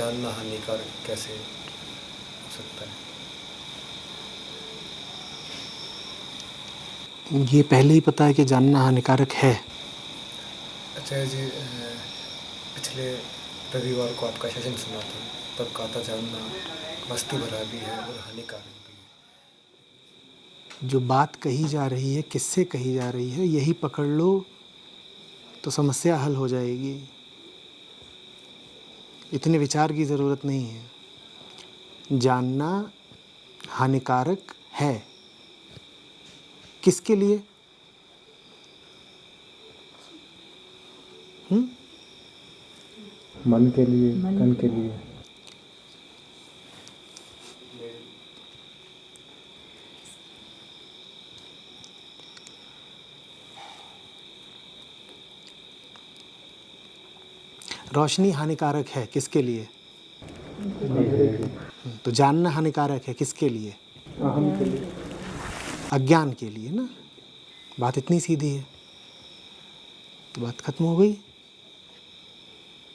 जानना हानिकारक कैसे हो सकता है? ये पहले ही पता है कि जानना हानिकारक है। अच्छा जी, पिछले रविवार को आपका सेशन सुना था, तब कहा था जानना मस्ती भरा भी है और हानिकारक भी है। जो बात कही जा रही है, किससे कही जा रही है, यही पकड़ लो तो समस्या हल हो जाएगी। इतने विचार की ज़रूरत नहीं है। जानना हानिकारक है, किसके लिए? मन के लिए, तन के लिए। रोशनी हानिकारक है, किसके लिए? तो जानना हानिकारक है, किसके लिए? अहम के लिए। अज्ञान के लिए ना। बात इतनी सीधी है, तो बात खत्म हो गई।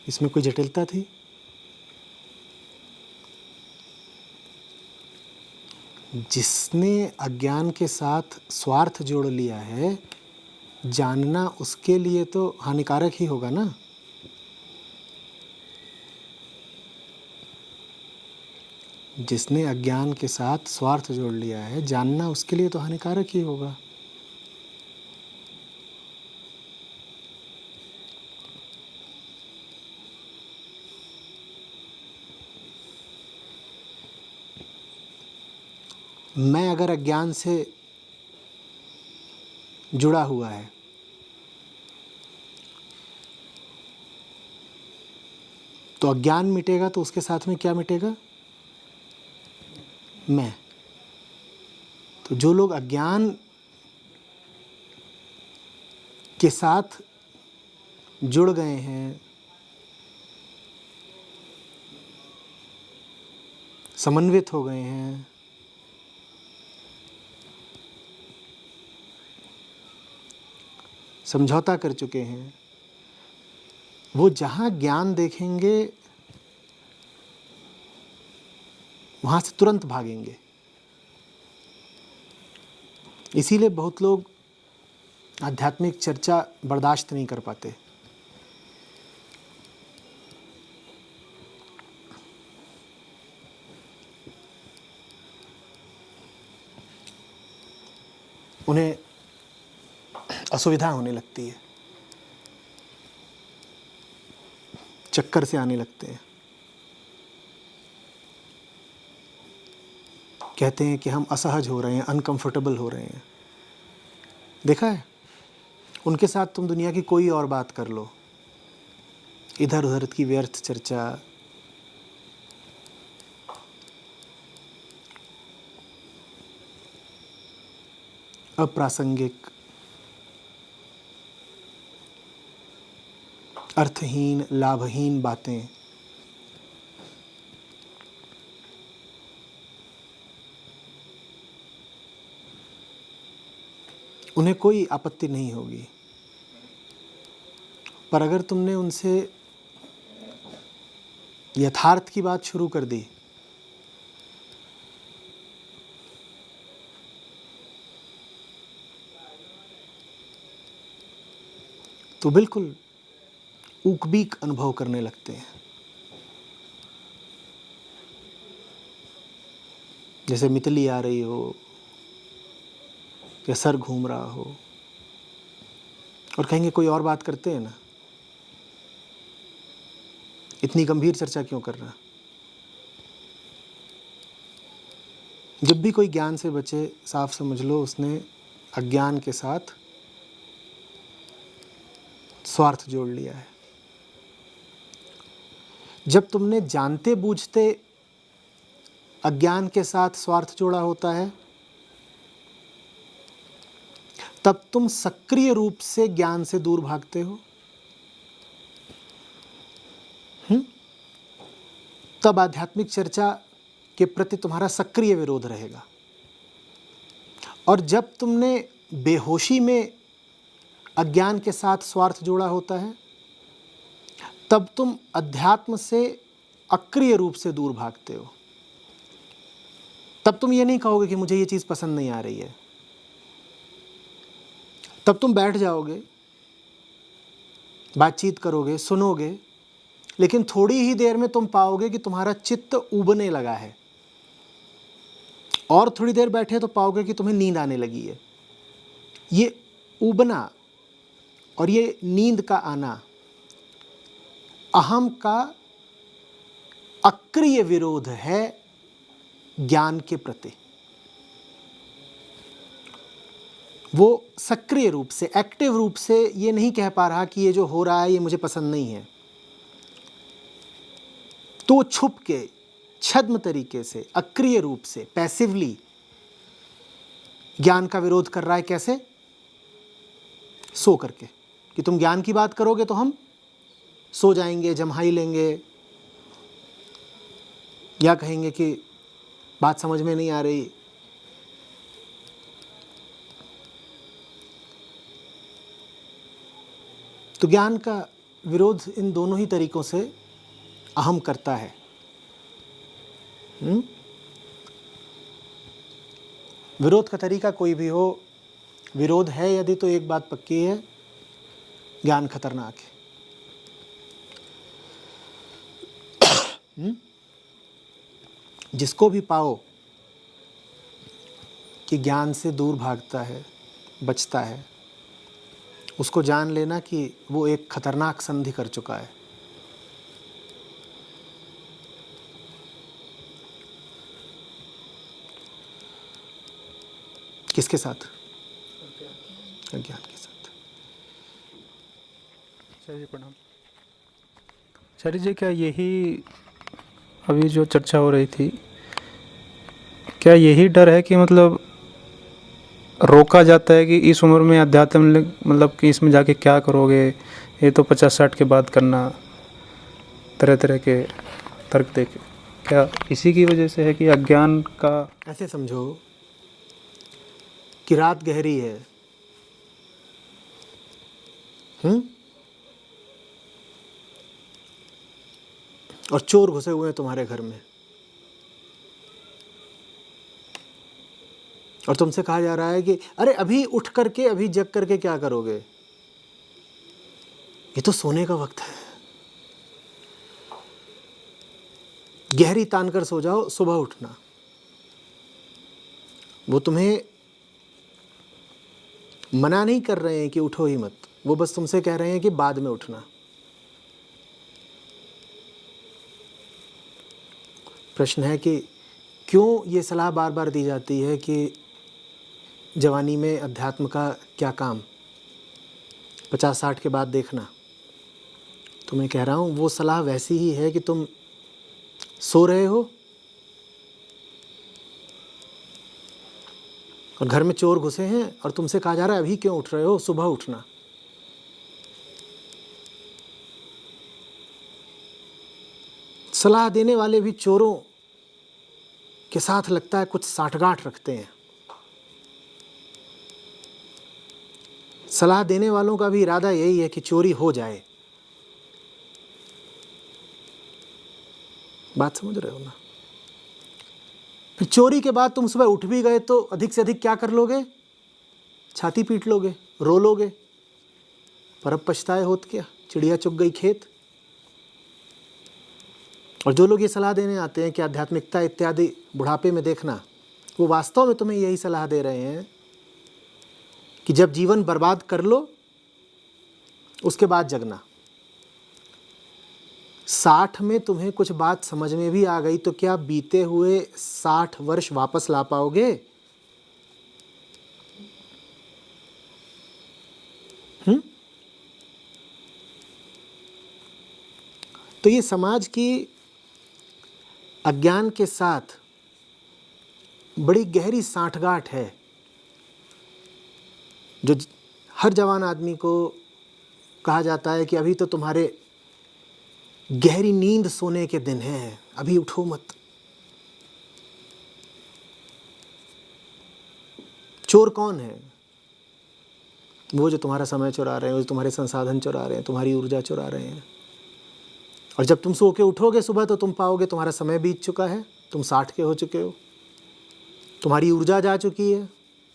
इसमें कोई जटिलता थी? जिसने अज्ञान के साथ स्वार्थ जोड़ लिया है, जानना उसके लिए तो हानिकारक ही होगा ना। जिसने अज्ञान के साथ स्वार्थ जोड़ लिया है, जानना उसके लिए तो हानिकारक ही होगा। मैं अगर अज्ञान से जुड़ा हुआ है, तो अज्ञान मिटेगा तो उसके साथ में क्या मिटेगा? मैं। तो जो लोग अज्ञान के साथ जुड़ गए हैं, समन्वित हो गए हैं, समझौता कर चुके हैं, वो जहाँ ज्ञान देखेंगे वहाँ से तुरंत भागेंगे। इसीलिए बहुत लोग आध्यात्मिक चर्चा बर्दाश्त नहीं कर पाते। उन्हें असुविधा होने लगती है, चक्कर से आने लगते हैं। कहते हैं कि हम असहज हो रहे हैं, अनकंफर्टेबल हो रहे हैं। देखा है, उनके साथ तुम दुनिया की कोई और बात कर लो, इधर उधर की व्यर्थ चर्चा, अप्रासंगिक, अर्थहीन, लाभहीन बातें, उन्हें कोई आपत्ति नहीं होगी। पर अगर तुमने उनसे यथार्थ की बात शुरू कर दी, तो बिल्कुल ऊकबीक अनुभव करने लगते हैं। जैसे मितली आ रही हो या सर घूम रहा हो, और कहेंगे कोई और बात करते हैं ना, इतनी गंभीर चर्चा क्यों कर रहा। जब भी कोई ज्ञान से बचे, साफ समझ लो उसने अज्ञान के साथ स्वार्थ जोड़ लिया है। जब तुमने जानते बूझते अज्ञान के साथ स्वार्थ जोड़ा होता है, तब तुम सक्रिय रूप से ज्ञान से दूर भागते हो। तब आध्यात्मिक चर्चा के प्रति तुम्हारा सक्रिय विरोध रहेगा। और जब तुमने बेहोशी में अज्ञान के साथ स्वार्थ जोड़ा होता है, तब तुम अध्यात्म से अक्रिय रूप से दूर भागते हो, तब तुम ये नहीं कहोगे कि मुझे ये चीज़ पसंद नहीं आ रही है। तब तुम बैठ जाओगे, बातचीत करोगे, सुनोगे, लेकिन थोड़ी ही देर में तुम पाओगे कि तुम्हारा चित्त उबने लगा है, और थोड़ी देर बैठे तो पाओगे कि तुम्हें नींद आने लगी है। ये उबना और ये नींद का आना अहम का अक्रिय विरोध है ज्ञान के प्रति। वो सक्रिय रूप से, एक्टिव रूप से ये नहीं कह पा रहा कि ये जो हो रहा है ये मुझे पसंद नहीं है, तो छुप के, छद्म तरीके से, अक्रिय रूप से, पैसिवली ज्ञान का विरोध कर रहा है। कैसे? सो करके, कि तुम ज्ञान की बात करोगे तो हम सो जाएंगे, जम्हाई लेंगे, या कहेंगे कि बात समझ में नहीं आ रही। तो ज्ञान का विरोध इन दोनों ही तरीकों से अहम करता है। विरोध का तरीका कोई भी हो, विरोध है यदि तो एक बात पक्की है, ज्ञान खतरनाक है। जिसको भी पाओ कि ज्ञान से दूर भागता है, बचता है, उसको जान लेना कि वो एक खतरनाक संधि कर चुका है। किसके साथ? अज्ञान के साथ। आचार्य जी प्रणाम। आचार्य जी, क्या यही अभी जो चर्चा हो रही थी, क्या यही डर है कि मतलब रोका जाता है कि इस उम्र में अध्यात्म, मतलब कि इसमें जाके क्या करोगे, ये तो 50-60 के बाद करना, तरह तरह के तर्क देके, क्या इसी की वजह से है कि अज्ञान का? ऐसे समझो कि रात गहरी है, और चोर घुसे हुए हैं तुम्हारे घर में, और तुमसे कहा जा रहा है कि अरे अभी उठ करके, अभी जग करके क्या करोगे, ये तो सोने का वक्त है, गहरी तान कर सो जाओ, सुबह उठना। वो तुम्हें मना नहीं कर रहे हैं कि उठो ही मत, वो बस तुमसे कह रहे हैं कि बाद में उठना। प्रश्न है कि क्यों ये सलाह बार बार दी जाती है कि जवानी में अध्यात्म का क्या काम, 50-60 के बाद देखना। तो मैं कह रहा हूँ वो सलाह वैसी ही है कि तुम सो रहे हो और घर में चोर घुसे हैं और तुमसे कहा जा रहा है अभी क्यों उठ रहे हो, सुबह उठना। सलाह देने वाले भी चोरों के साथ लगता है कुछ साठगांठ रखते हैं। सलाह देने वालों का भी इरादा यही है कि चोरी हो जाए। बात समझ रहे हो ना? फिर चोरी के बाद तुम सुबह उठ भी गए तो अधिक से अधिक क्या कर लोगे? छाती पीट लोगे, रो लोगे, पर अब पछताए होत क्या, चिड़िया चुग गई खेत। और जो लोग ये सलाह देने आते हैं कि आध्यात्मिकता इत्यादि बुढ़ापे में देखना, वो वास्तव में तुम्हें यही सलाह दे रहे हैं कि जब जीवन बर्बाद कर लो उसके बाद जगना। 60 में तुम्हें कुछ बात समझ में भी आ गई तो क्या बीते हुए 60 वर्ष वापस ला पाओगे? तो ये समाज की अज्ञान के साथ बड़ी गहरी साठगांठ है, जो हर जवान आदमी को कहा जाता है कि अभी तो तुम्हारे गहरी नींद सोने के दिन हैं, अभी उठो मत। चोर कौन है? वो जो तुम्हारा समय चुरा रहे हैं, वो जो तुम्हारे संसाधन चुरा रहे हैं, तुम्हारी ऊर्जा चुरा रहे हैं। और जब तुम सो के उठोगे सुबह तो तुम पाओगे तुम्हारा समय बीत चुका है, तुम 60 के हो चुके हो, तुम्हारी ऊर्जा जा चुकी है,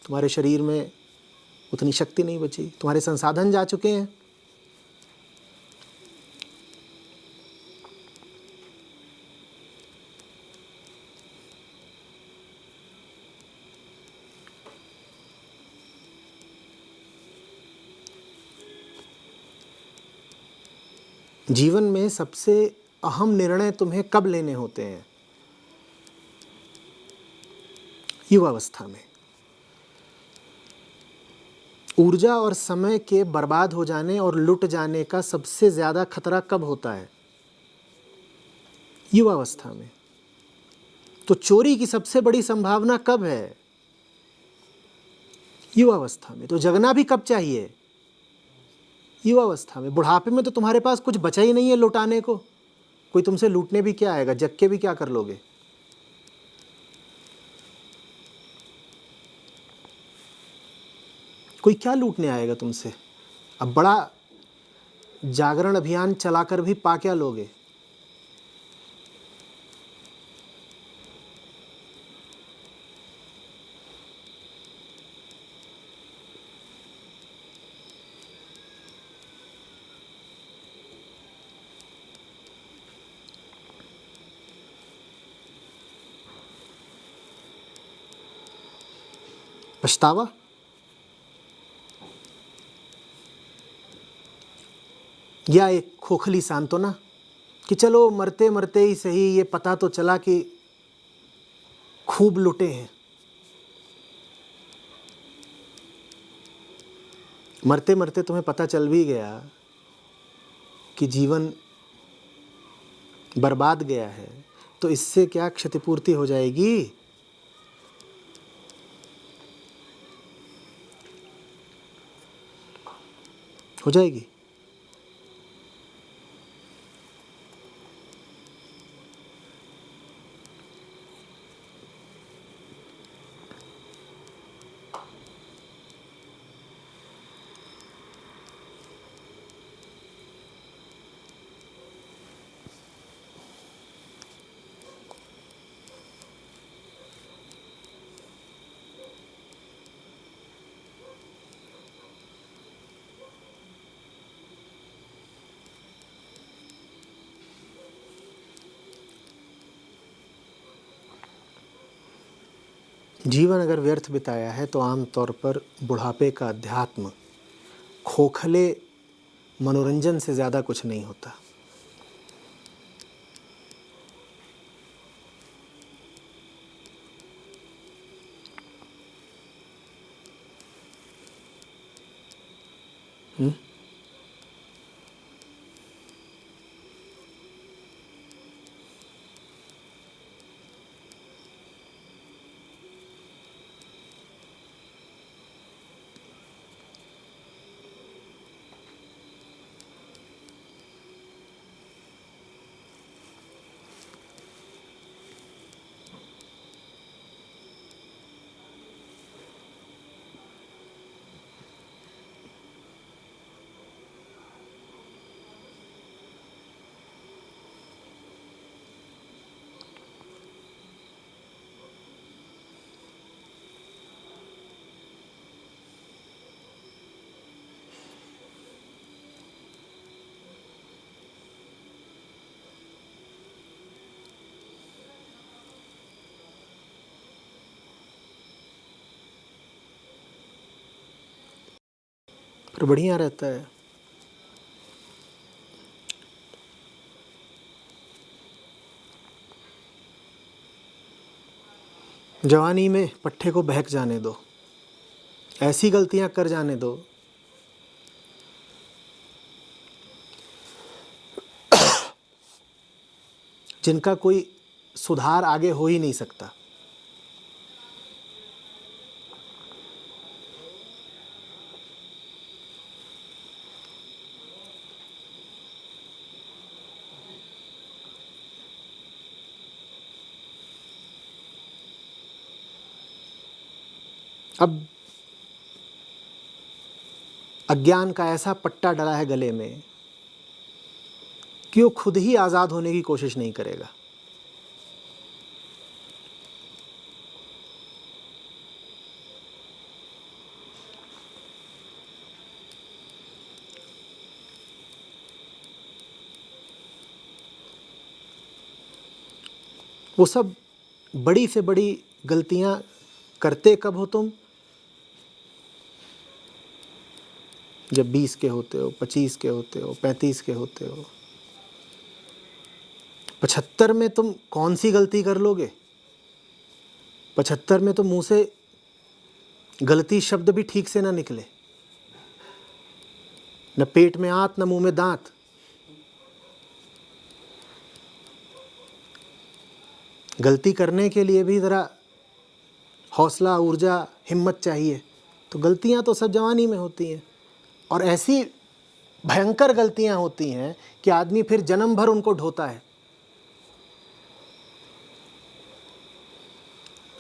तुम्हारे शरीर में उतनी शक्ति नहीं बची, तुम्हारे संसाधन जा चुके हैं। जीवन में सबसे अहम निर्णय तुम्हें कब लेने होते हैं? युवावस्था में। ऊर्जा और समय के बर्बाद हो जाने और लुट जाने का सबसे ज़्यादा खतरा कब होता है? युवावस्था में। तो चोरी की सबसे बड़ी संभावना कब है? युवावस्था में। तो जगना भी कब चाहिए? युवावस्था में। बुढ़ापे में तो तुम्हारे पास कुछ बचा ही नहीं है लुटाने को, कोई तुमसे लूटने भी क्या आएगा, जग के भी क्या कर लोगे? कोई क्या लूटने आएगा तुमसे? अब बड़ा जागरण अभियान चलाकर भी पा क्या लोगे? पछतावा? या एक खोखली सांत्वना कि चलो मरते मरते ही सही, ये पता तो चला कि खूब लुटे हैं। मरते मरते तुम्हें पता चल भी गया कि जीवन बर्बाद गया है, तो इससे क्या क्षतिपूर्ति हो जाएगी? हो जाएगी। जीवन अगर व्यर्थ बिताया है तो आमतौर पर बुढ़ापे का अध्यात्म खोखले मनोरंजन से ज़्यादा कुछ नहीं होता। पर बढ़िया रहता है। जवानी में पट्टे को बहक जाने दो, ऐसी गलतियां कर जाने दो जिनका कोई सुधार आगे हो ही नहीं सकता। अब अज्ञान का ऐसा पट्टा डला है गले में कि वो खुद ही आज़ाद होने की कोशिश नहीं करेगा। वो सब बड़ी से बड़ी गलतियां करते कब हो तुम? जब 20 के होते हो, 25 के होते हो, 35 के होते हो। 75 में तुम कौन सी गलती कर लोगे? 75 में तो मुंह से गलती शब्द भी ठीक से ना निकले, न पेट में आंत न मुंह में दांत। गलती करने के लिए भी ज़रा हौसला, ऊर्जा, हिम्मत चाहिए। तो गलतियां तो सब जवानी में होती हैं, और ऐसी भयंकर गलतियां होती हैं कि आदमी फिर जन्म भर उनको ढोता है।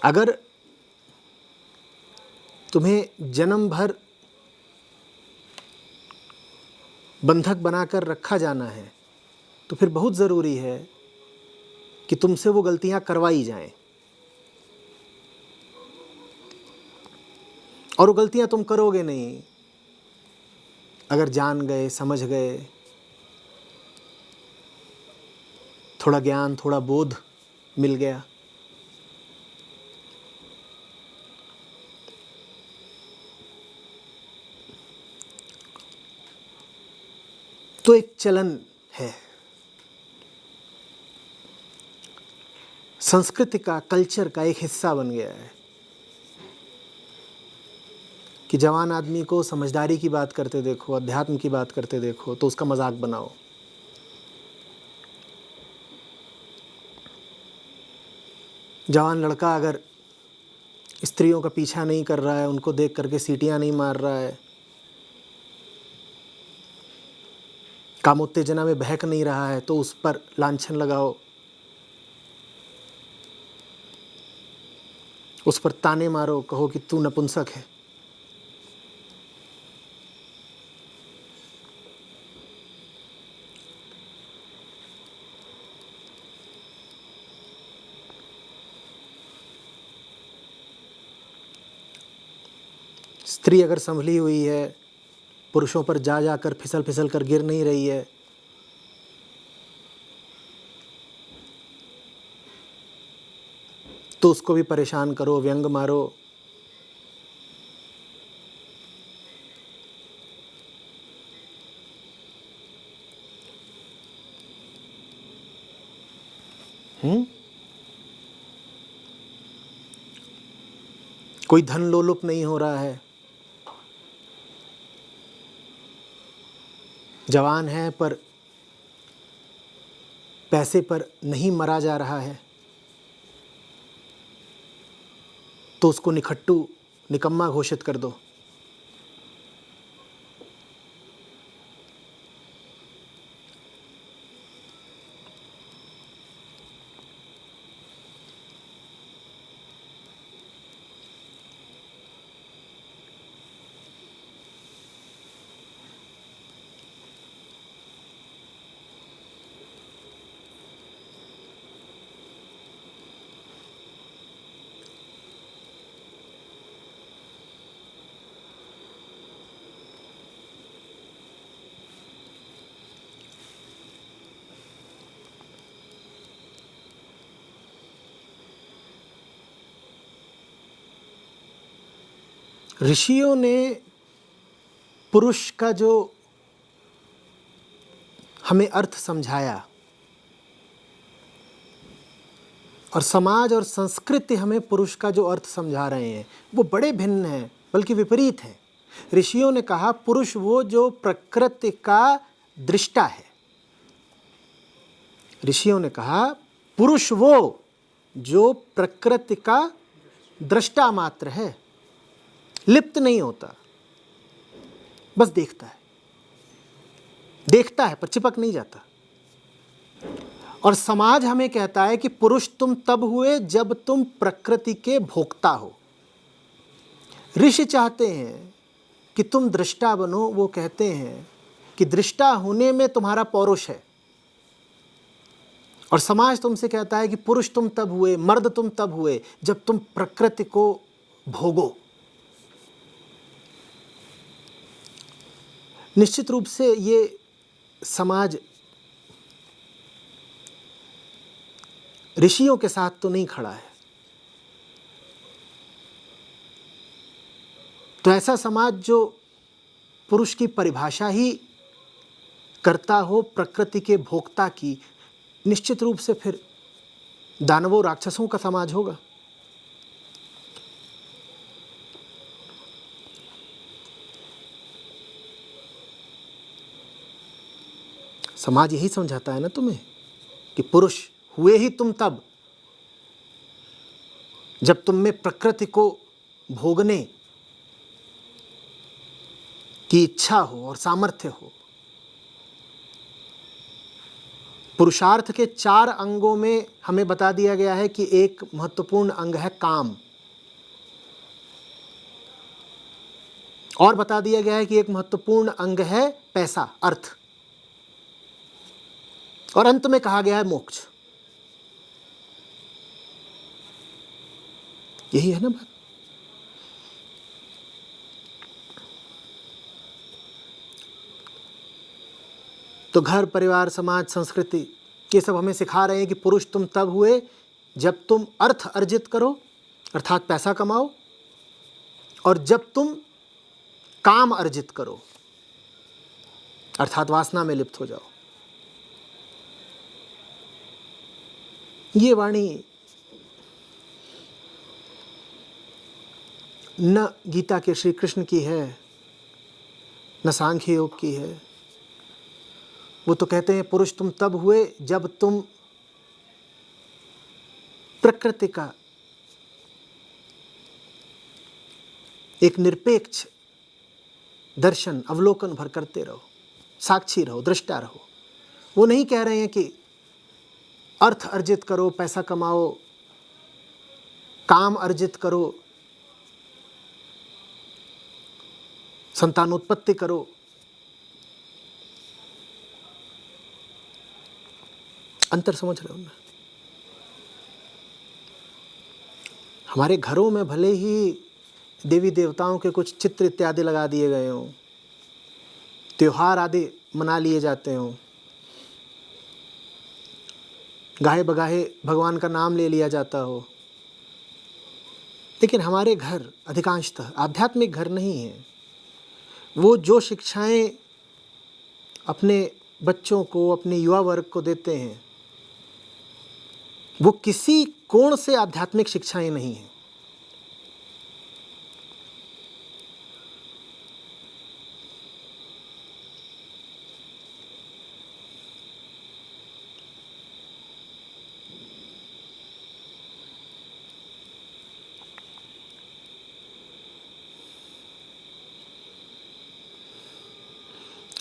अगर तुम्हें जन्म भर बंधक बनाकर रखा जाना है तो फिर बहुत ज़रूरी है कि तुमसे वो गलतियां करवाई जाएं, और वो गलतियां तुम करोगे नहीं अगर जान गए, समझ गए, थोड़ा ज्ञान, थोड़ा बोध मिल गया। तो एक चलन है, संस्कृति का, कल्चर का एक हिस्सा बन गया है कि जवान आदमी को समझदारी की बात करते देखो, अध्यात्म की बात करते देखो तो उसका मजाक बनाओ। जवान लड़का अगर स्त्रियों का पीछा नहीं कर रहा है, उनको देख करके सीटियां नहीं मार रहा है, कामोत्तेजना में बहक नहीं रहा है, तो उस पर लांछन लगाओ, उस पर ताने मारो, कहो कि तू नपुंसक है। स्त्री अगर संभली हुई है, पुरुषों पर जा जाकर फिसल फिसल कर गिर नहीं रही है, तो उसको भी परेशान करो, व्यंग मारो। कोई धन लोलुप नहीं हो रहा है, जवान है पर पैसे पर नहीं मरा जा रहा है, तो उसको निखट्टू, निकम्मा घोषित कर दो। ऋषियों ने पुरुष का जो हमें अर्थ समझाया, और समाज और संस्कृति हमें पुरुष का जो अर्थ समझा रहे हैं, वो बड़े भिन्न हैं, बल्कि विपरीत हैं। ऋषियों ने कहा पुरुष वो जो प्रकृति का दृष्टा है। ऋषियों ने कहा पुरुष वो जो प्रकृति का दृष्टा मात्र है, लिप्त नहीं होता, बस देखता है, देखता है पर चिपक नहीं जाता। और समाज हमें कहता है कि पुरुष तुम तब हुए जब तुम प्रकृति के भोक्ता हो। ऋषि चाहते हैं कि तुम दृष्टा बनो। वो कहते हैं कि दृष्टा होने में तुम्हारा पौरुष है, और समाज तुमसे कहता है कि पुरुष तुम तब हुए, मर्द तुम तब हुए जब तुम प्रकृति को भोगो। निश्चित रूप से ये समाज ऋषियों के साथ तो नहीं खड़ा है। तो ऐसा समाज जो पुरुष की परिभाषा ही करता हो प्रकृति के भोक्ता की, निश्चित रूप से फिर दानवों राक्षसों का समाज होगा। समाज यही समझाता है ना तुम्हें कि पुरुष हुए ही तुम तब जब तुम में प्रकृति को भोगने की इच्छा हो और सामर्थ्य हो। पुरुषार्थ के 4 अंगों में हमें बता दिया गया है कि एक महत्वपूर्ण अंग है काम, और बता दिया गया है कि एक महत्वपूर्ण अंग है पैसा, अर्थ, और अंत में कहा गया है मोक्ष। यही है ना बात। तो घर, परिवार, समाज, संस्कृति, ये सब हमें सिखा रहे हैं कि पुरुष तुम तब हुए जब तुम अर्थ अर्जित करो, अर्थात पैसा कमाओ, और जब तुम काम अर्जित करो, अर्थात वासना में लिप्त हो जाओ। ये वाणी न गीता के श्री कृष्ण की है, न सांख्य योग की है। वो तो कहते हैं पुरुष तुम तब हुए जब तुम प्रकृति का एक निरपेक्ष दर्शन, अवलोकन भर करते रहो, साक्षी रहो, दृष्टा रहो। वो नहीं कह रहे हैं कि अर्थ अर्जित करो, पैसा कमाओ, काम अर्जित करो, संतानोत्पत्ति करो। अंतर समझ रहे हो ना? हमारे घरों में भले ही देवी देवताओं के कुछ चित्र इत्यादि लगा दिए गए हों, त्योहार आदि मना लिए जाते हों, गाहे बगाहे भगवान का नाम ले लिया जाता हो, लेकिन हमारे घर अधिकांशतः आध्यात्मिक घर नहीं है। वो जो शिक्षाएं अपने बच्चों को, अपने युवा वर्ग को देते हैं, वो किसी कोण से आध्यात्मिक शिक्षाएं नहीं हैं।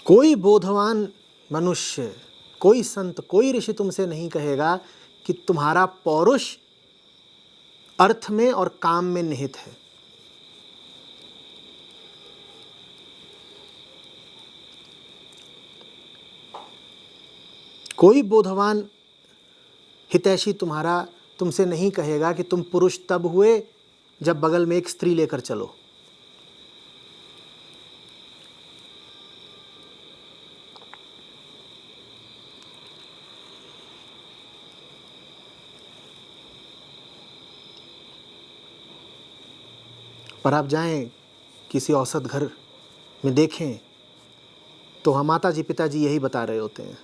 कोई बोधवान मनुष्य, कोई संत, कोई ऋषि तुमसे नहीं कहेगा कि तुम्हारा पौरुष अर्थ में और काम में निहित है। कोई बोधवान हितैषी तुम्हारा तुमसे नहीं कहेगा कि तुम पुरुष तब हुए जब बगल में एक स्त्री लेकर चलो। पर आप जाएं किसी औसत घर में देखें तो हम माता जी पिताजी यही बता रहे होते हैं।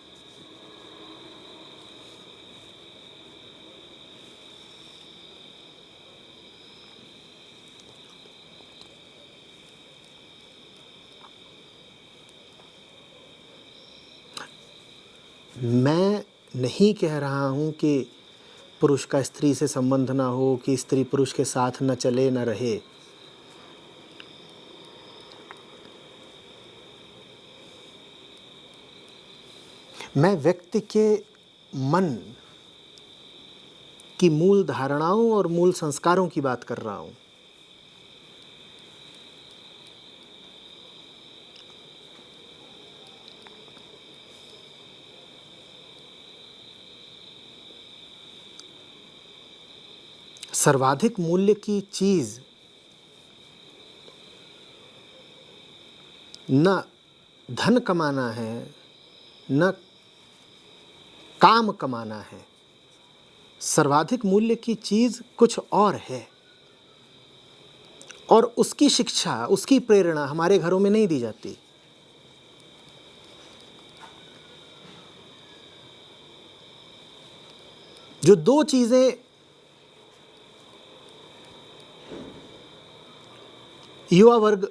मैं नहीं कह रहा हूं कि पुरुष का स्त्री से संबंध ना हो, कि स्त्री पुरुष के साथ न चले न रहे। मैं व्यक्ति के मन की मूल धारणाओं और मूल संस्कारों की बात कर रहा हूं। सर्वाधिक मूल्य की चीज न धन कमाना है, न काम कमाना है। सर्वाधिक मूल्य की चीज कुछ और है, और उसकी शिक्षा, उसकी प्रेरणा हमारे घरों में नहीं दी जाती। जो दो चीजें युवा वर्ग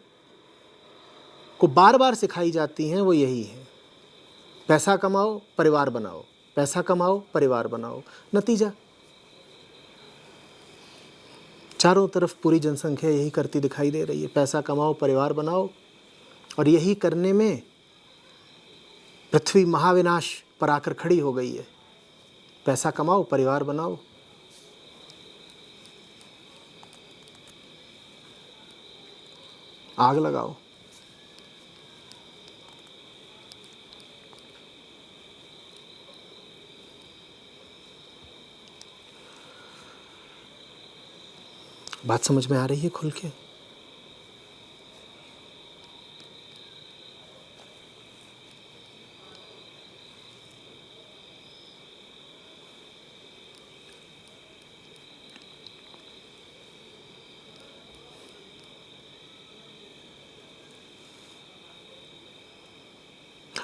को बार बार सिखाई जाती हैं वो यही है, पैसा कमाओ परिवार बनाओ, पैसा कमाओ परिवार बनाओ। नतीजा चारों तरफ पूरी जनसंख्या यही करती दिखाई दे रही है, पैसा कमाओ परिवार बनाओ, और यही करने में पृथ्वी महाविनाश पर आकर खड़ी हो गई है। पैसा कमाओ परिवार बनाओ। आग लगाओ। बात समझ में आ रही है खुल के?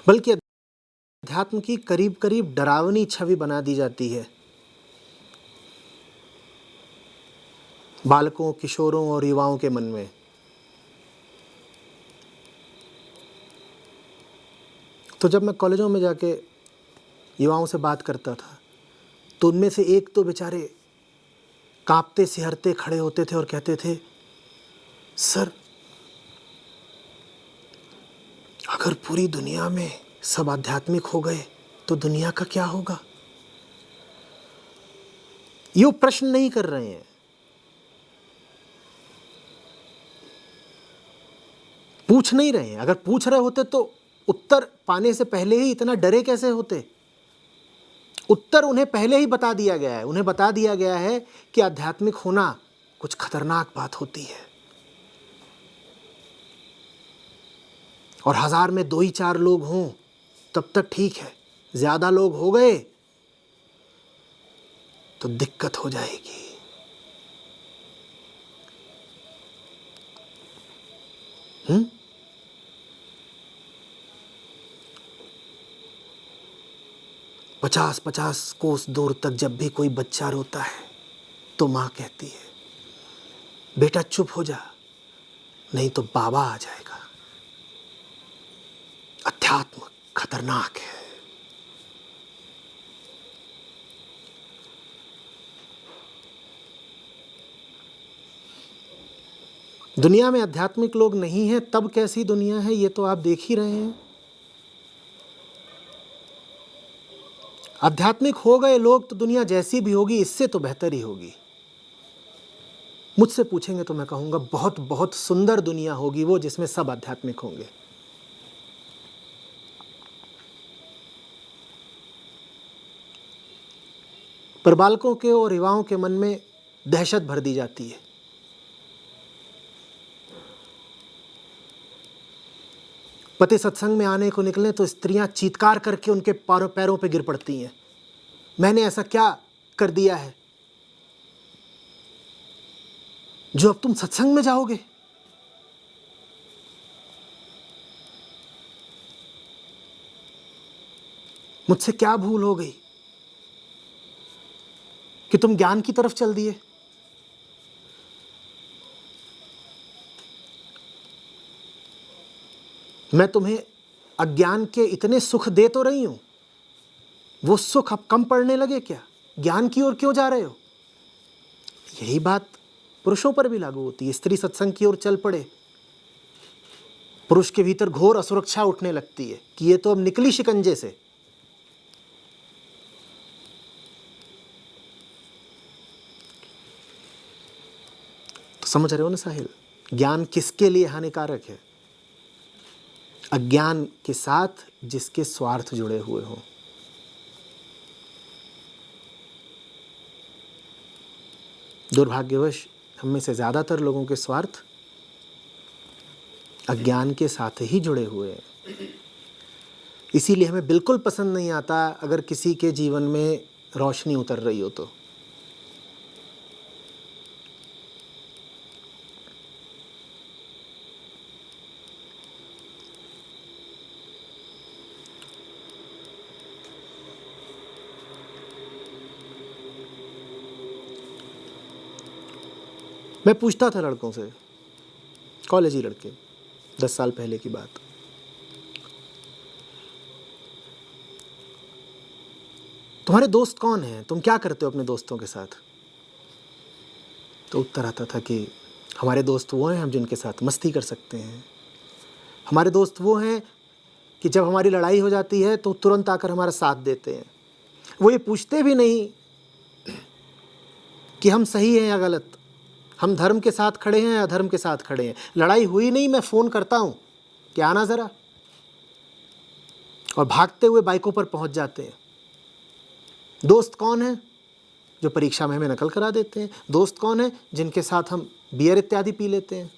बल्कि अध्यात्म की करीब करीब डरावनी छवि बना दी जाती है बालकों, किशोरों और युवाओं के मन में। तो जब मैं कॉलेजों में जाके युवाओं से बात करता था तो उनमें से एक तो बेचारे कांपते सिहरते खड़े होते थे और कहते थे, सर अगर पूरी दुनिया में सब आध्यात्मिक हो गए तो दुनिया का क्या होगा? ये वो प्रश्न नहीं कर रहे हैं, पूछ नहीं रहे हैं। अगर पूछ रहे होते तो उत्तर पाने से पहले ही इतना डरे कैसे होते? उत्तर उन्हें पहले ही बता दिया गया है। उन्हें बता दिया गया है कि आध्यात्मिक होना कुछ खतरनाक बात होती है, और 1000 में 2 ही 4 लोग हों तब तक ठीक है, ज्यादा लोग हो गए तो दिक्कत हो जाएगी। हम्म? पचास कोस दूर तक जब भी कोई बच्चा रोता है तो माँ कहती है, बेटा चुप हो जा, नहीं तो बाबा आ जाएगा। अध्यात्म खतरनाक है। दुनिया में आध्यात्मिक लोग नहीं हैं तब कैसी दुनिया है ये तो आप देख ही रहे हैं। आध्यात्मिक हो गए लोग तो दुनिया जैसी भी होगी इससे तो बेहतर ही होगी। मुझसे पूछेंगे तो मैं कहूंगा बहुत बहुत सुंदर दुनिया होगी वो, जिसमें सब आध्यात्मिक होंगे। पर बालकों के और युवाओं के मन में दहशत भर दी जाती है। पति सत्संग में आने को निकले तो स्त्रियां चीत्कार करके उनके पैरों पे गिर पड़ती हैं, मैंने ऐसा क्या कर दिया है जो अब तुम सत्संग में जाओगे? मुझसे क्या भूल हो गई कि तुम ज्ञान की तरफ चल दिए? मैं तुम्हें अज्ञान के इतने सुख दे तो रही हूं, वो सुख अब कम पड़ने लगे क्या? ज्ञान की ओर क्यों जा रहे हो? यही बात पुरुषों पर भी लागू होती है। स्त्री सत्संग की ओर चल पड़े, पुरुष के भीतर घोर असुरक्षा उठने लगती है कि ये तो अब निकली शिकंजे से। तो समझ रहे हो ना साहिल, ज्ञान किसके लिए हानिकारक है? अज्ञान के साथ जिसके स्वार्थ जुड़े हुए हों। दुर्भाग्यवश हम में से ज़्यादातर लोगों के स्वार्थ अज्ञान के साथ ही जुड़े हुए हैं। इसीलिए हमें बिल्कुल पसंद नहीं आता अगर किसी के जीवन में रोशनी उतर रही हो तो। मैं पूछता था लड़कों से, कॉलेजी लड़के, 10 साल पहले की बात, तुम्हारे दोस्त कौन हैं, तुम क्या करते हो अपने दोस्तों के साथ? तो उत्तर आता था कि हमारे दोस्त वो हैं हम जिनके साथ मस्ती कर सकते हैं, हमारे दोस्त वो हैं कि जब हमारी लड़ाई हो जाती है तो तुरंत आकर हमारा साथ देते हैं। वो ये पूछते भी नहीं कि हम सही हैं या गलत, हम धर्म के साथ खड़े हैं या अधर्म के साथ खड़े हैं। लड़ाई हुई नहीं, मैं फ़ोन करता हूँ कि आना ज़रा, और भागते हुए बाइकों पर पहुँच जाते हैं। दोस्त कौन है? जो परीक्षा में हमें नकल करा देते हैं। दोस्त कौन है? जिनके साथ हम बियर इत्यादि पी लेते हैं।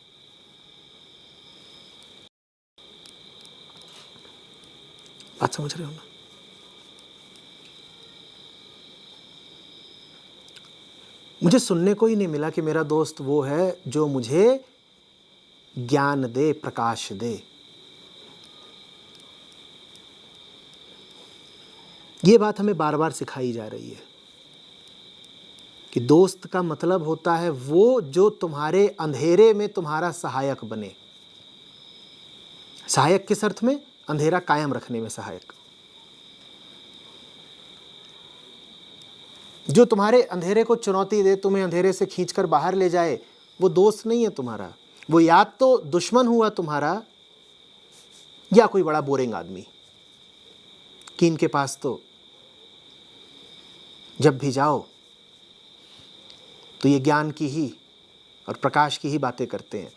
बात समझ रहे हो ना? मुझे सुनने को ही नहीं मिला कि मेरा दोस्त वो है जो मुझे ज्ञान दे, प्रकाश दे। ये बात हमें बार बार सिखाई जा रही है कि दोस्त का मतलब होता है वो जो तुम्हारे अंधेरे में तुम्हारा सहायक बने। सहायक किस अर्थ में? अंधेरा कायम रखने में सहायक। जो तुम्हारे अंधेरे को चुनौती दे, तुम्हें अंधेरे से खींचकर बाहर ले जाए, वो दोस्त नहीं है तुम्हारा। वो या तो दुश्मन हुआ तुम्हारा या कोई बड़ा बोरिंग आदमी कि इनके पास तो जब भी जाओ तो ये ज्ञान की ही और प्रकाश की ही बातें करते हैं।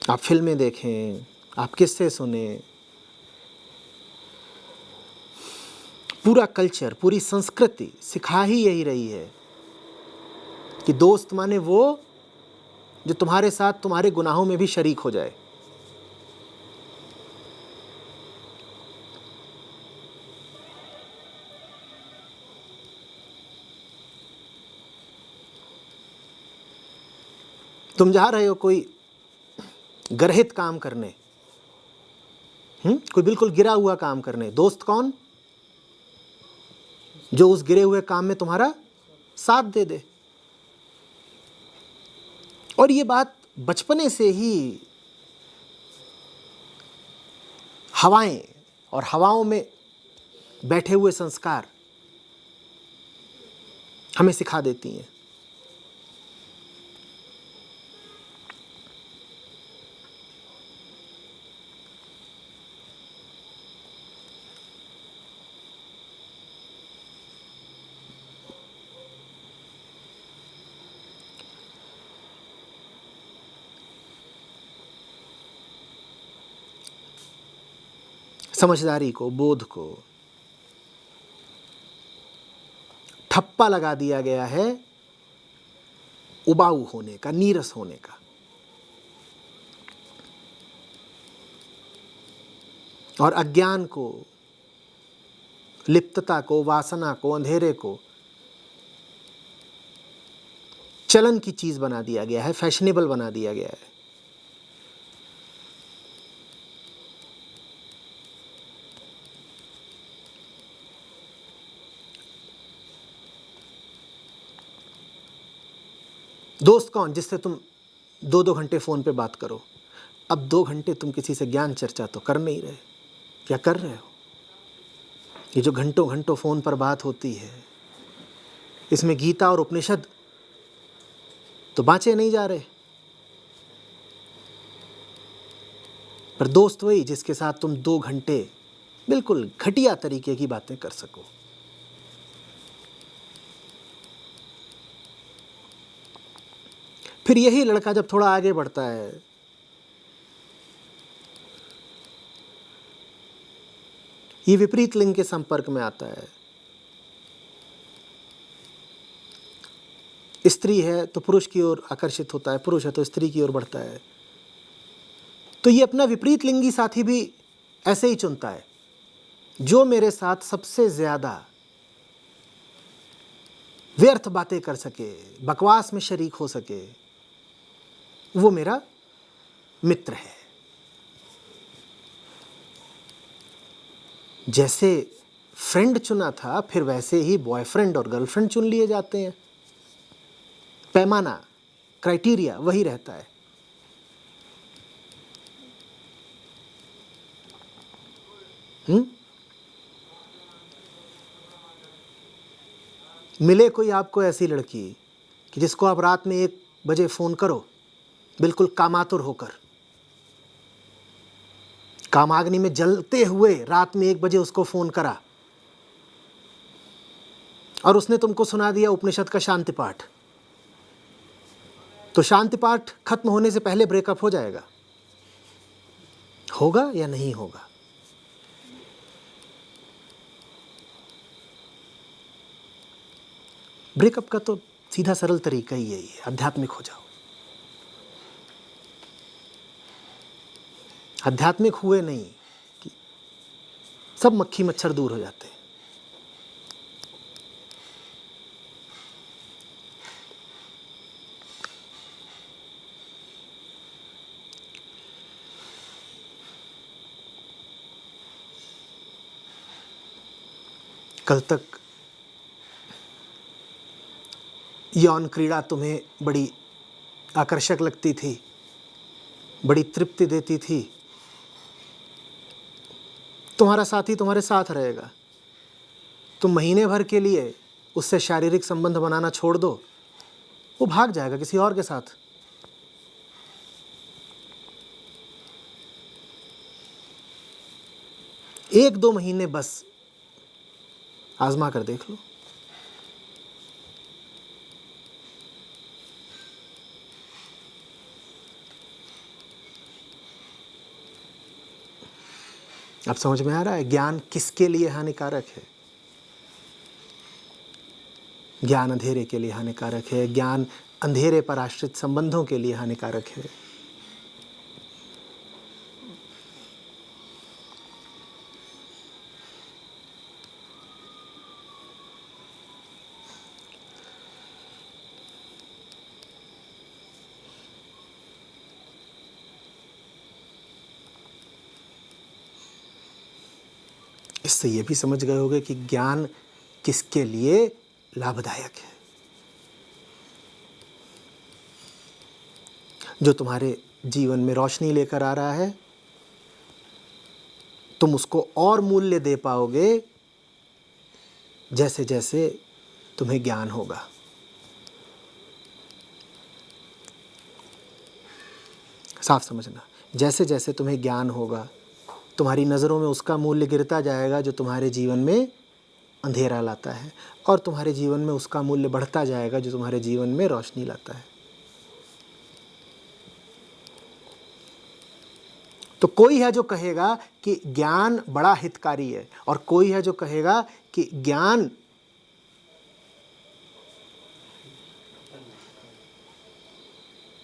आप फिल्में देखें, आप किस्से सुने, पूरा कल्चर, पूरी संस्कृति सिखा ही यही रही है कि दोस्त माने वो जो तुम्हारे साथ तुम्हारे गुनाहों में भी शरीक हो जाए। तुम जा रहे हो कोई गर्हित काम करने, कोई बिल्कुल गिरा हुआ काम करने, दोस्त कौन? जो उस गिरे हुए काम में तुम्हारा साथ दे दे। और ये बात बचपने से ही हवाएं और हवाओं में बैठे हुए संस्कार हमें सिखा देती हैं। समझदारी को, बोध को ठप्पा लगा दिया गया है उबाऊ होने का, नीरस होने का। और अज्ञान को, लिप्तता को, वासना को, अंधेरे को चलन की चीज बना दिया गया है, फैशनेबल बना दिया गया है। दोस्त कौन? जिससे तुम 2-2 घंटे फ़ोन पे बात करो। अब 2 घंटे तुम किसी से ज्ञान चर्चा तो कर नहीं रहे, क्या कर रहे हो? ये जो घंटों घंटों फ़ोन पर बात होती है, इसमें गीता और उपनिषद तो बाँचे नहीं जा रहे। पर दोस्त वही जिसके साथ तुम 2 घंटे बिल्कुल घटिया तरीके की बातें कर सको। फिर यही लड़का जब थोड़ा आगे बढ़ता है ये विपरीत लिंग के संपर्क में आता है। स्त्री है तो पुरुष की ओर आकर्षित होता है, पुरुष है तो स्त्री की ओर बढ़ता है। तो ये अपना विपरीत लिंगी साथी भी ऐसे ही चुनता है। जो मेरे साथ सबसे ज़्यादा व्यर्थ बातें कर सके, बकवास में शरीक हो सके, वो मेरा मित्र है। जैसे फ्रेंड चुना था, फिर वैसे ही बॉयफ्रेंड और गर्लफ्रेंड चुन लिए जाते हैं। पैमाना, क्राइटेरिया वही रहता है। मिले कोई आपको ऐसी लड़की कि जिसको आप रात में 1 बजे फ़ोन करो, बिल्कुल कामातुर होकर, कामाग्नि में जलते हुए रात में 1 बजे उसको फ़ोन करा और उसने तुमको सुना दिया उपनिषद का शांति पाठ, तो शांति पाठ खत्म होने से पहले ब्रेकअप हो जाएगा? होगा या नहीं होगा? ब्रेकअप का तो सीधा सरल तरीका ही यही है, आध्यात्मिक हो जाओ। आध्यात्मिक हुए नहीं कि सब मक्खी मच्छर दूर हो जाते हैं। कल तक यौन क्रीड़ा तुम्हें बड़ी आकर्षक लगती थी, बड़ी तृप्ति देती थी। तुम्हारा साथी तुम्हारे साथ रहेगा, तुम महीने भर के लिए उससे शारीरिक संबंध बनाना छोड़ दो, वो भाग जाएगा किसी और के साथ। एक 2 महीने बस आजमा कर देख लो। अब समझ में आ रहा है ज्ञान किसके लिए हानिकारक है? ज्ञान अंधेरे के लिए हानिकारक है। ज्ञान अंधेरे पर आश्रित संबंधों के लिए हानिकारक है। इससे ये भी समझ गए होंगे कि ज्ञान किसके लिए लाभदायक है। जो तुम्हारे जीवन में रोशनी लेकर आ रहा है, तुम उसको और मूल्य दे पाओगे जैसे जैसे तुम्हें ज्ञान होगा। साफ समझना, जैसे जैसे तुम्हें ज्ञान होगा, तुम्हारी नज़रों में उसका मूल्य गिरता जाएगा जो तुम्हारे जीवन में अंधेरा लाता है, और तुम्हारे जीवन में उसका मूल्य बढ़ता जाएगा जो तुम्हारे जीवन में रोशनी लाता है। तो कोई है जो कहेगा कि ज्ञान बड़ा हितकारी है, और कोई है जो कहेगा कि ज्ञान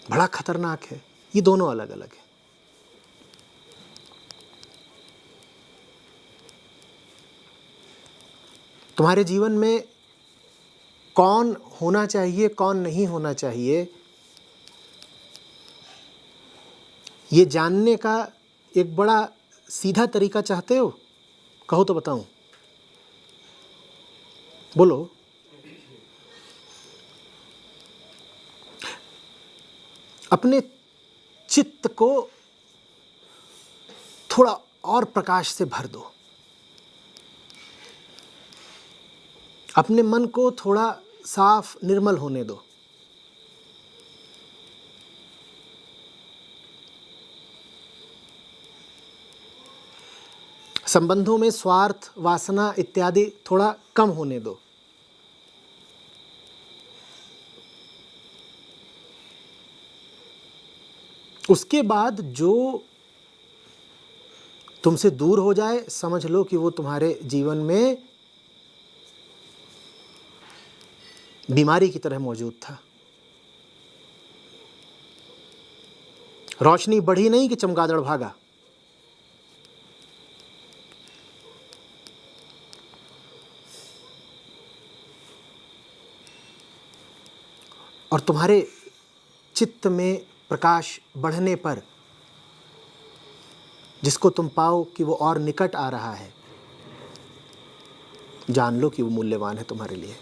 बड़ा खतरनाक है। ये दोनों अलग अलग है। तुम्हारे जीवन में कौन होना चाहिए, कौन नहीं होना चाहिए, ये जानने का एक बड़ा सीधा तरीका चाहते हो? कहो तो बताऊं। बोलो। अपने चित्त को थोड़ा और प्रकाश से भर दो। अपने मन को थोड़ा साफ निर्मल होने दो। संबंधों में स्वार्थ, वासना इत्यादि थोड़ा कम होने दो। उसके बाद जो तुमसे दूर हो जाए, समझ लो कि वो तुम्हारे जीवन में बीमारी की तरह मौजूद था। रोशनी बढ़ी नहीं कि चमगादड़ भागा। और तुम्हारे चित्त में प्रकाश बढ़ने पर जिसको तुम पाओ कि वो और निकट आ रहा है, जान लो कि वो मूल्यवान है तुम्हारे लिए।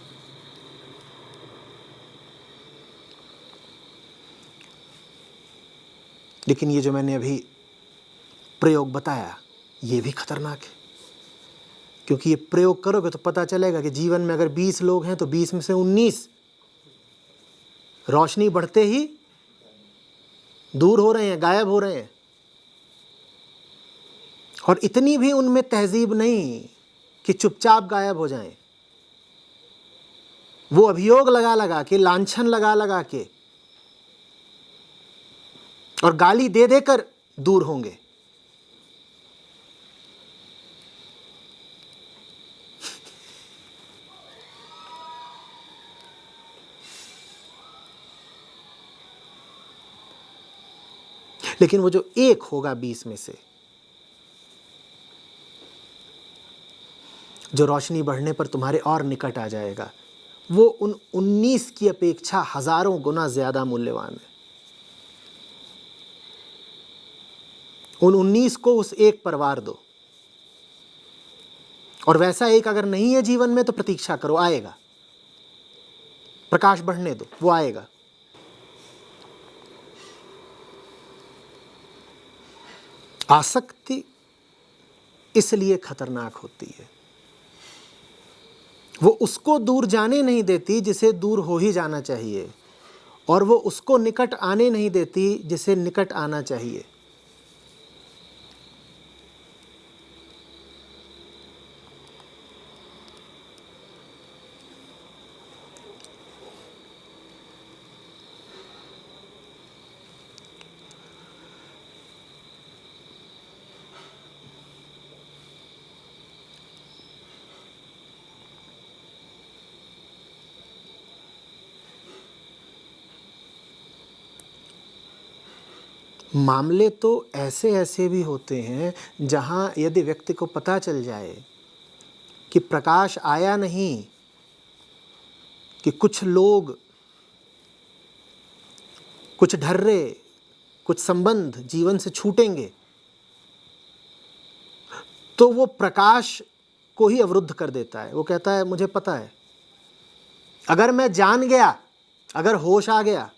लेकिन ये जो मैंने अभी प्रयोग बताया, ये भी खतरनाक है, क्योंकि ये प्रयोग करोगे तो पता चलेगा कि जीवन में अगर 20 लोग हैं तो 20 में से 19 रोशनी बढ़ते ही दूर हो रहे हैं, गायब हो रहे हैं। और इतनी भी उनमें तहजीब नहीं कि चुपचाप गायब हो जाएं। वो अभियोग लगा लगा के, लांछन लगा लगा के और गाली दे देकर दूर होंगे। लेकिन वो जो एक होगा 20 में से, जो रोशनी बढ़ने पर तुम्हारे और निकट आ जाएगा, वो उन 19 की अपेक्षा हजारों गुना ज्यादा मूल्यवान है। उन 19 को उस एक पर वार दो, और वैसा एक अगर नहीं है जीवन में तो प्रतीक्षा करो, आएगा। प्रकाश बढ़ने दो, वो आएगा। आसक्ति इसलिए खतरनाक होती है, वो उसको दूर जाने नहीं देती जिसे दूर हो ही जाना चाहिए, और वो उसको निकट आने नहीं देती जिसे निकट आना चाहिए। मामले तो ऐसे ऐसे भी होते हैं जहां यदि व्यक्ति को पता चल जाए कि प्रकाश आया नहीं, कि कुछ लोग, कुछ ढर्रे, कुछ संबंध जीवन से छूटेंगे, तो वो प्रकाश को ही अवरुद्ध कर देता है। वो कहता है मुझे पता है, अगर मैं जान गया, अगर होश आ गया,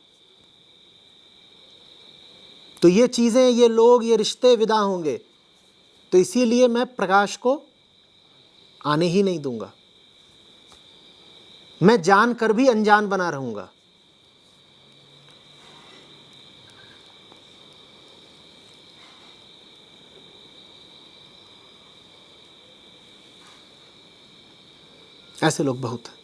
तो ये चीज़ें, ये लोग, ये रिश्ते विदा होंगे, तो इसीलिए मैं प्रकाश को आने ही नहीं दूंगा। मैं जानकर भी अनजान बना रहूंगा। ऐसे लोग बहुत हैं।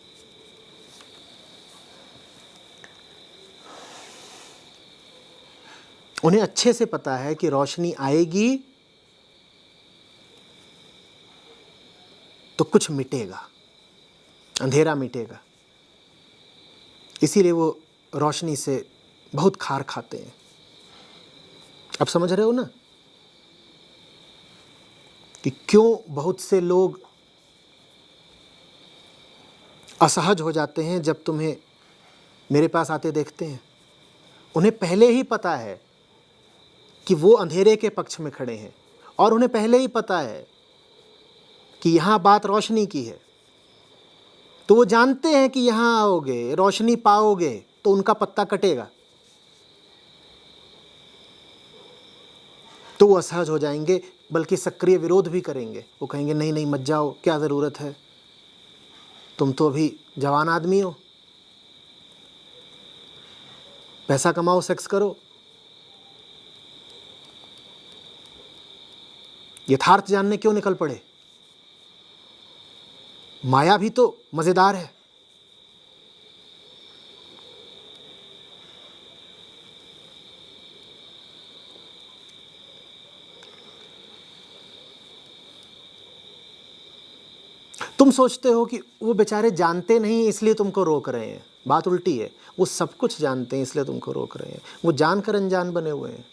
उन्हें अच्छे से पता है कि रोशनी आएगी तो कुछ मिटेगा, अंधेरा मिटेगा, इसीलिए वो रोशनी से बहुत खार खाते हैं। अब समझ रहे हो ना कि क्यों बहुत से लोग असहज हो जाते हैं जब तुम्हें मेरे पास आते देखते हैं। उन्हें पहले ही पता है कि वो अंधेरे के पक्ष में खड़े हैं, और उन्हें पहले ही पता है कि यहाँ बात रोशनी की है, तो वो जानते हैं कि यहाँ आओगे, रोशनी पाओगे तो उनका पत्ता कटेगा, तो वो असहज हो जाएंगे, बल्कि सक्रिय विरोध भी करेंगे। वो कहेंगे नहीं नहीं मत जाओ, क्या ज़रूरत है, तुम तो अभी जवान आदमी हो, पैसा कमाओ, सेक्स करो। यथार्थ जानने क्यों निकल पड़े? माया भी तो मजेदार है। तुम सोचते हो कि वो बेचारे जानते नहीं इसलिए तुमको रोक रहे हैं। बात उल्टी है, वो सब कुछ जानते हैं इसलिए तुमको रोक रहे हैं। वो जानकर अनजान बने हुए हैं।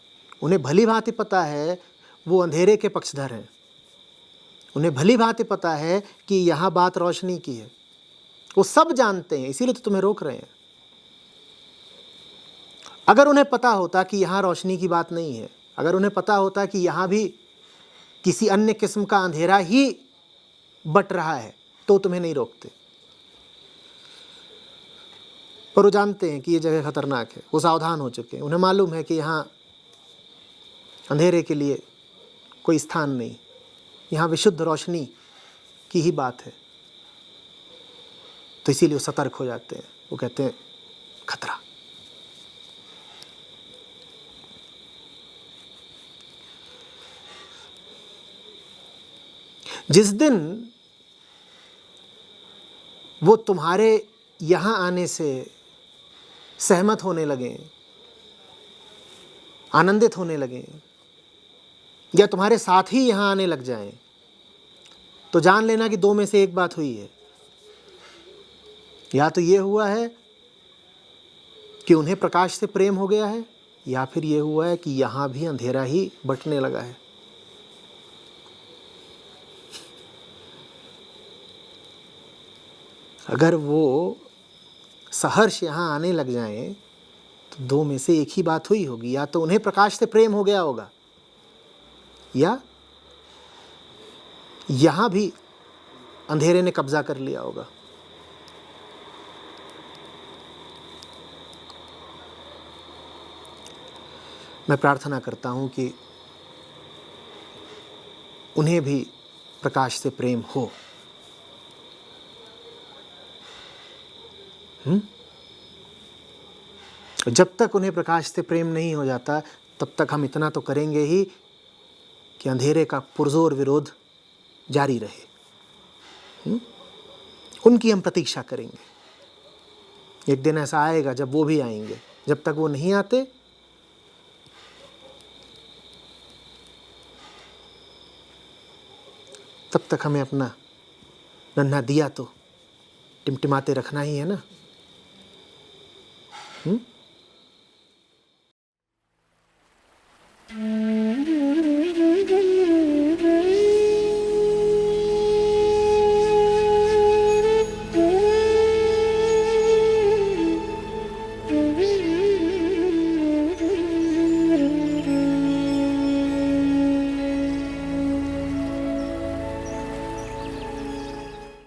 उन्हें भली भांति पता है वो अंधेरे के पक्षधर हैं। उन्हें भली भांति पता है कि यहाँ बात रोशनी की है। वो सब जानते हैं, इसीलिए तो तुम्हें रोक रहे हैं। अगर उन्हें पता होता कि यहाँ रोशनी की बात नहीं है, अगर उन्हें पता होता कि यहाँ भी किसी अन्य किस्म का अंधेरा ही बट रहा है, तो तुम्हें नहीं रोकते। पर वो जानते हैं कि ये जगह खतरनाक है। वो सावधान हो चुके हैं। उन्हें मालूम है कि यहाँ अंधेरे के लिए कोई स्थान नहीं, यहाँ विशुद्ध रोशनी की ही बात है। तो इसीलिए वो सतर्क हो जाते हैं। वो कहते हैं खतरा। जिस दिन वो तुम्हारे यहाँ आने से सहमत होने लगे, आनंदित होने लगे, या तुम्हारे साथ ही यहाँ आने लग जाएं, तो जान लेना कि दो में से एक बात हुई है। या तो ये हुआ है कि उन्हें प्रकाश से प्रेम हो गया है, या फिर ये हुआ है कि यहाँ भी अंधेरा ही बटने लगा है। अगर वो सहर्ष यहाँ आने लग जाएं, तो दो में से एक ही बात हुई होगी। या तो उन्हें प्रकाश से प्रेम हो गया होगा, या यहाँ भी अंधेरे ने कब्जा कर लिया होगा। मैं प्रार्थना करता हूँ कि उन्हें भी प्रकाश से प्रेम हो। जब तक उन्हें प्रकाश से प्रेम नहीं हो जाता, तब तक हम इतना तो करेंगे ही कि अंधेरे का पुरजोर विरोध जारी रहे। उनकी हम प्रतीक्षा करेंगे। एक दिन ऐसा आएगा जब वो भी आएंगे। जब तक वो नहीं आते, तब तक हमें अपना नन्हा दिया तो टिमटिमाते रखना ही है ना।